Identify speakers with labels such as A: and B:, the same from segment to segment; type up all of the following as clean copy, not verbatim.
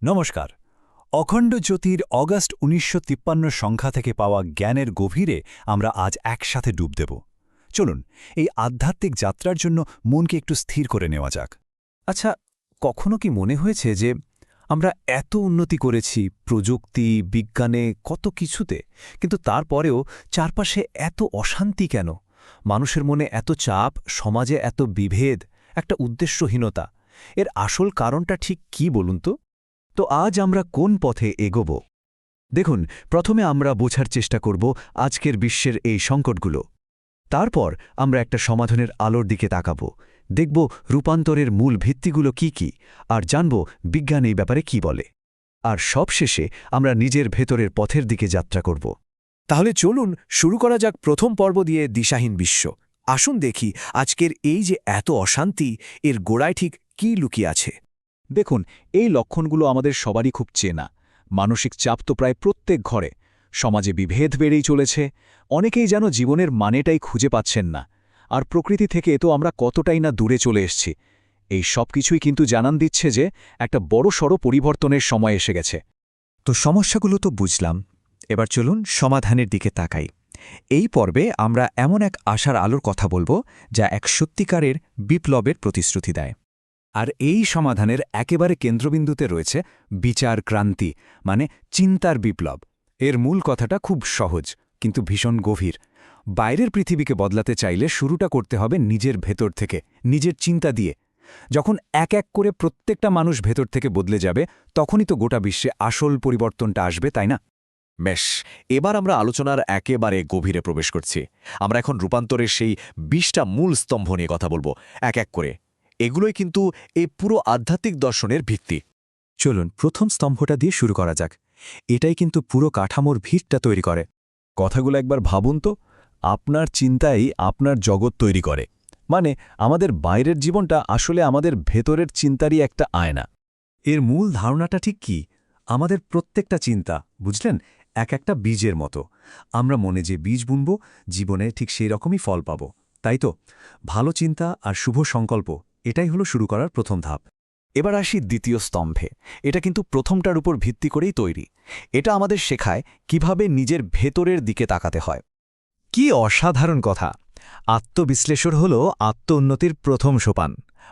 A: নমস্কার। অখণ্ড জ্যোতির অগাস্ট ১৯৫৩ সংখ্যা থেকে পাওয়া জ্ঞানের গভীরে আমরা আজ একসাথে ডুব দেব। চলুন এই আধ্যাত্মিক যাত্রার জন্য মনকে একটু স্থির করে নেওয়া যাক।
B: আচ্ছা, কখনো কি মনে হয়েছে যে আমরা এত উন্নতি করেছি প্রযুক্তি, বিজ্ঞানে, কত কিছুতে, কিন্তু তারপরেও চারপাশে এত অশান্তি কেন? মানুষের মনে এত চাপ, সমাজে এত বিভেদ, একটা উদ্দেশ্যহীনতা। এর আসল কারণটা ঠিক কি বলুন তো?
C: তো আজ আমরা কোন পথে এগোব? দেখুন, প্রথমে আমরা বোঝার চেষ্টা করব আজকের বিশ্বের এই সংকটগুলো। তারপর আমরা একটা সমাধানের আলোর দিকে তাকাব, দেখব রূপান্তরের মূল ভিত্তিগুলো কি কি, আর জানব বিজ্ঞান এই ব্যাপারে কি বলে। আর সবশেষে আমরা নিজের ভেতরের পথের দিকে যাত্রা করব।
B: তাহলে চলুন শুরু করা যাক প্রথম পর্ব দিয়ে দিশাহীন বিশ্ব। আসুন দেখি আজকের এই যে এত অশান্তি, এর গোড়ায় ঠিক কি লুকিয়ে আছে।
A: দেখুন, এই লক্ষণগুলো আমাদের সবারই খুব চেনা। মানসিক চাপ তো প্রায় প্রত্যেক ঘরে। সমাজে বিভেদ বেড়েই চলেছে। অনেকেই যেন জীবনের মানেটাই খুঁজে পাচ্ছেন না। আর প্রকৃতি থেকে তো আমরা কতটাই না দূরে চলে এসছি। এই সব কিছুই কিন্তু জানান দিচ্ছে যে একটা বড়সড় পরিবর্তনের সময় এসে গেছে।
C: তো সমস্যাগুলো তো বুঝলাম, এবার চলুন সমাধানের দিকে তাকাই। এই পর্বে আমরা এমন এক আশার আলোর কথা বলবো যা এক সত্যিকারের বিপ্লবের প্রতিশ্রুতি দেয়।
A: আর এই সমাধানের একেবারে কেন্দ্রবিন্দুতে রয়েছে বিচার ক্রান্তি, মানে চিন্তার বিপ্লব। এর মূল কথাটা খুব সহজ, কিন্তু ভীষণ গভীর। বাইরের পৃথিবীকে বদলাতে চাইলে শুরুটা করতে হবে নিজের ভেতর থেকে, নিজের চিন্তা দিয়ে। যখন এক এক করে প্রত্যেকটা মানুষ ভেতর থেকে বদলে যাবে, তখনই তো গোটা বিশ্বে আসল পরিবর্তনটা আসবে, তাই না?
D: বেশ, এবার আমরা আলোচনার একেবারে গভীরে প্রবেশ করছি। আমরা এখন রূপান্তরের সেই ২০টা মূল স্তম্ভ নিয়ে কথা বলবো, এক এক করে। এগুলোই কিন্তু এই পুরো আধ্যাত্মিক দর্শনের ভিত্তি।
C: চলুন প্রথম স্তম্ভটা দিয়ে শুরু করা যাক। এটাই কিন্তু পুরো কাঠামোর ভিতটা তৈরি করে।
A: কথাগুলো একবার ভাবুন তো। আপনার চিন্তাই আপনার জগৎ তৈরি করে। মানে আমাদের বাইরের জীবনটা আসলে আমাদের ভেতরের চিন্তারই একটা আয়না।
C: এর মূল ধারণাটা ঠিক কি? আমাদের প্রত্যেকটা চিন্তা, বুঝলেন, এক একটা বীজের মতো। আমরা মনে যে বীজ বুনব, জীবনে ঠিক সেই রকমই ফল পাব, তাই তো? ভালো চিন্তা আর শুভ সংকল্প, এটাই হলো শুরু করার প্রথম ধাপ।
A: এবার আসি দ্বিতীয় স্তম্ভে। এটা কিন্তু প্রথমটার উপর ভিত্তি করেই তৈরি। এটা আমাদের শেখায় কিভাবে নিজের ভেতরের দিকে তাকাতে হয়।
C: কি অসাধারণ কথা! আত্মবিশ্লেষণ হল আত্ম-উন্নতির প্রথম সোপান।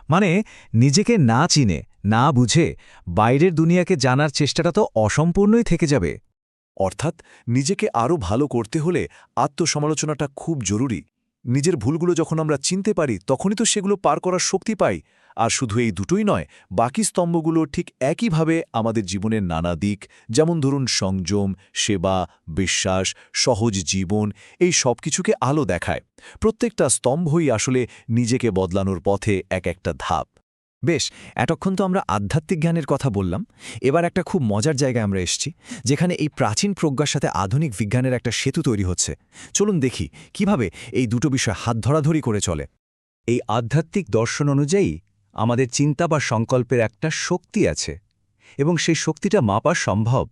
C: মানে নিজেকে না চিনে, না বুঝে বাইরের দুনিয়াকে জানার চেষ্টাটা তো অসম্পূর্ণই থেকে যাবে।
D: অর্থাৎ নিজেকে আরও ভালো করতে হলে আত্মসমালোচনাটা খুব জরুরি। নিজের ভুলগুলো যখন আমরা চিনতে পারি, তখনই তো সেগুলো পার করার শক্তি পাই। আর শুধু এই দুটোই নয়, বাকি স্তম্ভগুলো ঠিক একইভাবে আমাদের জীবনের নানা দিক, যেমন ধরুন সংযম, সেবা, বিশ্বাস, সহজ জীবন, এই সব কিছুকে আলো দেখায়। প্রত্যেকটা স্তম্ভই আসলে নিজেকে বদলানোর পথে এক একটা ধাপ।
B: বেশ, এতক্ষণ তো আমরা আধ্যাত্মিক জ্ঞানের কথা বললাম। এবার একটা খুব মজার জায়গায় আমরা এসেছি, যেখানে এই প্রাচীন প্রজ্ঞার সাথে আধুনিক বিজ্ঞানের একটা সেতু তৈরি হচ্ছে। চলুন দেখি কিভাবে এই দুটো বিষয় হাত ধরাধরি করে চলে।
C: এই আধ্যাত্মিক দর্শন অনুযায়ী আমাদের চিন্তা বা সংকল্পের একটা শক্তি আছে, এবং সেই শক্তিটা মাপা সম্ভব।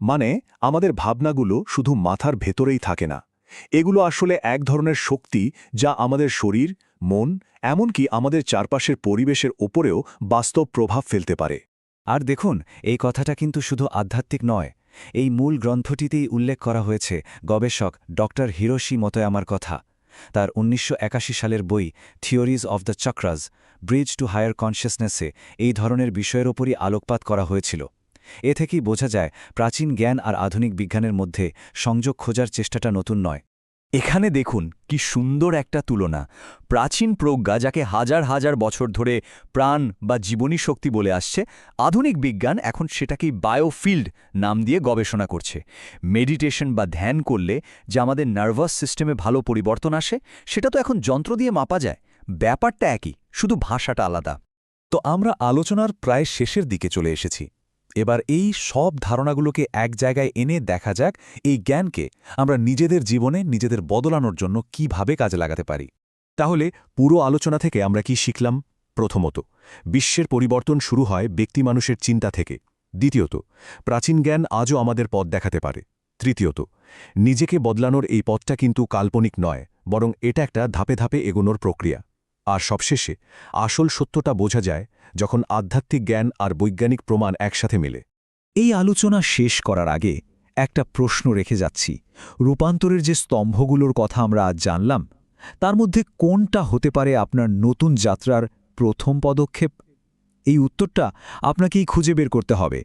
D: মানে আমাদের ভাবনাগুলো শুধু মাথার ভেতরেই থাকে না। এগুলো আসলে এক ধরনের শক্তি যা আমাদের শরীর, মন, এমনকি আমাদের চারপাশের পরিবেশের ওপরেও বাস্তব প্রভাব ফেলতে পারে।
A: আর দেখুন, এই কথাটা কিন্তু শুধু আধ্যাত্মিক নয়। এই মূল গ্রন্থটিতেই উল্লেখ করা হয়েছে গবেষক ডক্টর হিরোশি মোতোয়ামার কথা। তার ১৯৮১ সালের বই theories of the chakras, bridge to higher কনসিয়াসনেসে এই ধরনের বিষয়ের ওপরই আলোকপাত করা হয়েছিল। এ থেকেই বোঝা যায় প্রাচীন জ্ঞান আর আধুনিক বিজ্ঞানের মধ্যে সংযোগ খোঁজার চেষ্টাটা নতুন নয়।
E: এখানে দেখুন কি সুন্দর একটা তুলনা। প্রাচীন প্রজ্ঞা যাকে হাজার হাজার বছর ধরে প্রাণ বা জীবনী শক্তি বলে আসছে, আধুনিক বিজ্ঞান এখন সেটাকেই বায়োফিল্ড নাম দিয়ে গবেষণা করছে। মেডিটেশন বা ধ্যান করলে যে আমাদের নার্ভাস সিস্টেমে ভালো পরিবর্তন আসে, সেটা তো এখন যন্ত্র দিয়ে মাপা যায়। ব্যাপারটা একই, শুধু ভাষাটা আলাদা।
A: তো আমরা আলোচনার প্রায় শেষের দিকে চলে এসেছি। এবার এই সব ধারণাগুলোকে এক জায়গায় এনে দেখা যাক এই জ্ঞানকে আমরা নিজেদের জীবনে নিজেদের বদলানোর জন্য কিভাবে কাজে লাগাতে পারি। তাহলে পুরো আলোচনা থেকে আমরা কি শিখলাম? প্রথমত, বিশ্বের পরিবর্তন শুরু হয় ব্যক্তি মানুষের চিন্তা থেকে। দ্বিতীয়ত, প্রাচীন জ্ঞান আজও আমাদের পথ দেখাতে পারে। তৃতীয়ত, নিজেকে বদলানোর এই পথটা কিন্তু কাল্পনিক নয়, বরং এটা একটা ধাপে ধাপে এগোনোর প্রক্রিয়া। আর সবশেষে আসল সত্যটা বোঝা যায় যখন আধ্যাত্মিক জ্ঞান আর বৈজ্ঞানিক প্রমাণ একসাথে মেলে।
B: এই আলোচনা শেষ করার আগে একটা প্রশ্ন রেখে যাচ্ছি। রূপান্তরের যে স্তম্ভগুলোর কথা আমরা আজ জানলাম, তার মধ্যে কোনটা হতে পারে আপনার নতুন যাত্রার প্রথম পদক্ষেপ? এই উত্তরটা আপনাকেই খুঁজে বের করতে হবে।